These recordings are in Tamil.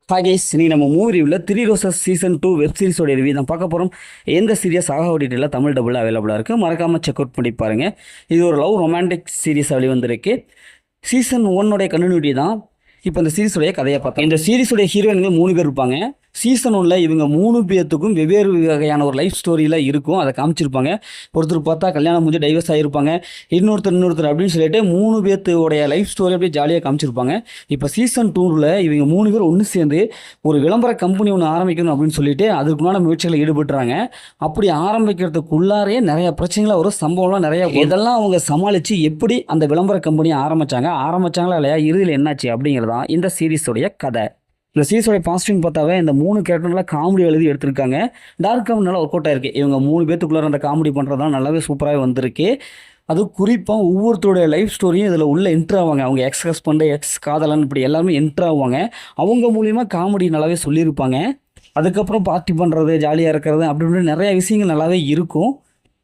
ஹாய் கைஸ், இன்னைக்கு நம்ம மூவி ரிவ்யூவில் த்ரீ ரோசஸ் சீசன் 2 வெப் சீரிஸோட ரிவ்யூ தான் பார்க்க போகிறோம். எந்த சீரியஸ் ஆக ஓடிட்டில் தமிழ் டபுள் அவைலபிளாக இருக்குது, மறக்காமல் செக் அவுட் பண்ணி பாருங்கள். இது ஒரு லவ் ரொமான்டிக் சீரிஸ் வெளிவந்திருக்கு. சீசன் 1 கண்டினியூட்டி தான் இப்போ இந்த சீரிஸோடைய கதையை பார்த்தோம். இந்த சீரிஸோடைய ஹீரோயின்கள் 3 பேர் இருப்பாங்க. சீசன் 1 இவங்க 3 பேர்த்துக்கும் வெவ்வேறு வகையான ஒரு லைஃப் ஸ்டோரியில் இருக்கும், அதை காமிச்சிருப்பாங்க. ஒருத்தர் பார்த்தா கல்யாணம் முடிஞ்சு டைவர்ஸ் ஆகிருப்பாங்க, இன்னொருத்தர் அப்படின்னு சொல்லிட்டு 3 பேர்த்துடைய லைஃப் ஸ்டோரி அப்படியே ஜாலியாக காமிச்சிருப்பாங்க. இப்போ சீசன் 2 இவங்க 3 பேர் ஒன்று சேர்ந்து ஒரு விளம்பர கம்பெனி ஒன்று ஆரம்பிக்கணும் அப்படின்னு சொல்லிட்டு அதுக்குள்ளான முயற்சிகளை ஈடுபட்டுறாங்க. அப்படி ஆரம்பிக்கிறதுக்குள்ளாரே நிறைய பிரச்சனைகளை ஒரு சம்பவம்லாம் நிறைய, இதெல்லாம் அவங்க சமாளித்து எப்படி அந்த விளம்பர கம்பெனியை ஆரம்பிச்சாங்களா இல்லையா, இறுதியில் என்னாச்சு அப்படிங்கிறது தான் இந்த சீரிஸோடைய கதை. இந்த சீரிஸோடைய பாசிட்டிவ் பார்த்தாவே இந்த 3 கேரக்டர்லாம் காமெடி எழுதி எடுத்திருக்காங்க. டார்க் காமெடி நல்லா ஒர்க் அவுட் ஆயிருக்கு. இவங்க 3 பேத்துக்குள்ளார அந்த காமெடி பண்ணுறதுலாம் நல்லாவே சூப்பராகவே வந்திருக்கு. அது குறிப்பாக ஒவ்வொருத்தருடைய லைஃப் ஸ்டோரியும் இதில் உள்ள என்ட்ரு ஆவாங்க. அவங்க எக்ஸ் ஹஸ்பண்ட், எக்ஸ் காதலன், இப்படி எல்லாருமே என்ட்ரு ஆவாங்க. அவங்க மூலிமா காமெடி நல்லாவே சொல்லியிருப்பாங்க. அதுக்கப்புறம் பார்ட்டி பண்ணுறது, ஜாலியாக இருக்கிறது, அப்படி இப்படி நிறைய விஷயங்கள் நல்லாவே இருக்கும்.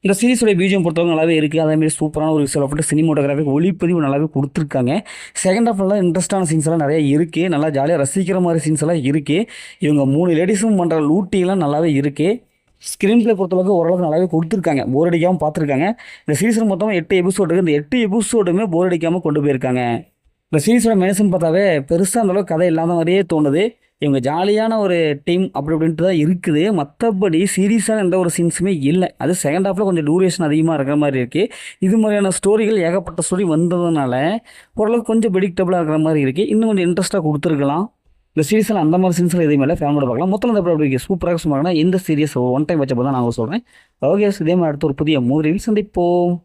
இந்த சீரிஸோடைய பிஜிஎம் பொறுத்தவங்க நல்லாவே இருக்குது. அதேமாதிரி சூப்பரான ஒரு சொல்லப்பட்டு சினிமோட்டோகிராஃபி ஒளிப்பதிவு நல்லாவே கொடுத்துருக்காங்க. செகண்ட் ஹாஃப்லாம் இன்ட்ரெஸ்டான சீன்ஸ் எல்லாம் நிறைய இருக்குது. நல்லா ஜாலியாக ரசிக்கிற மாதிரி சீன்ஸ் எல்லாம் இருக்குது. இவங்க 3 லேடிஸும் பண்ணுற லூட்டிலாம் நல்லாவே இருக்குது. ஸ்க்ரீன் பிளே பொறுத்தளவுக்கு ஓரளவுக்கு நல்லாவே கொடுத்துருக்காங்க. போர் அடிக்காமல் பார்த்துருக்காங்க. இந்த சீரிஸில் மொத்தமாக 8 எபிசோடு இருக்குது. இந்த 8 எபிசோடுமே போர் அடிக்காமல் கொண்டு போயிருக்காங்க. இந்த சீரிஸோட மெனசன் பார்த்தாவே பெருசாக அந்தளவுக்கு கதை இல்லாத மாதிரியே தோணுது. இவங்க ஜாலியான ஒரு டீம் அப்படி அப்படின்ட்டு தான் இருக்குது. மற்றபடி சீரியஸாக எந்த ஒரு சீன்ஸுமே இல்லை. அது செகண்ட் ஹாஃபில் கொஞ்சம் டூரேஷன் அதிகமாக இருக்கிற மாதிரி இருக்குது. இது மாதிரியான ஸ்டோரிகள் ஏகப்பட்ட ஸ்டோரி வந்ததுனால ஓரளவுக்கு கொஞ்சம் ப்ரெடிக்டபுளாக இருக்கிற மாதிரி இருக்குது. இன்னும் கொஞ்சம் இன்ட்ரெஸ்ட்டாக கொடுத்துருக்கலாம். இந்த சீரிஸில் அந்த மாதிரி சீன்ஸில் எதுவுமே இல்லை, ஃபேமிலியோட பார்க்கலாம். மொத்தம் இந்த அப்படி சூப்பராக சொன்னாங்கன்னா இந்த சீரியஸ் ஒன் டைம் வச்சப்போ தான் நாங்கள் சொல்கிறேன். ஓகே, இதே மாதிரி அடுத்த ஒரு புதிய மூவியில் சந்திப்போம்.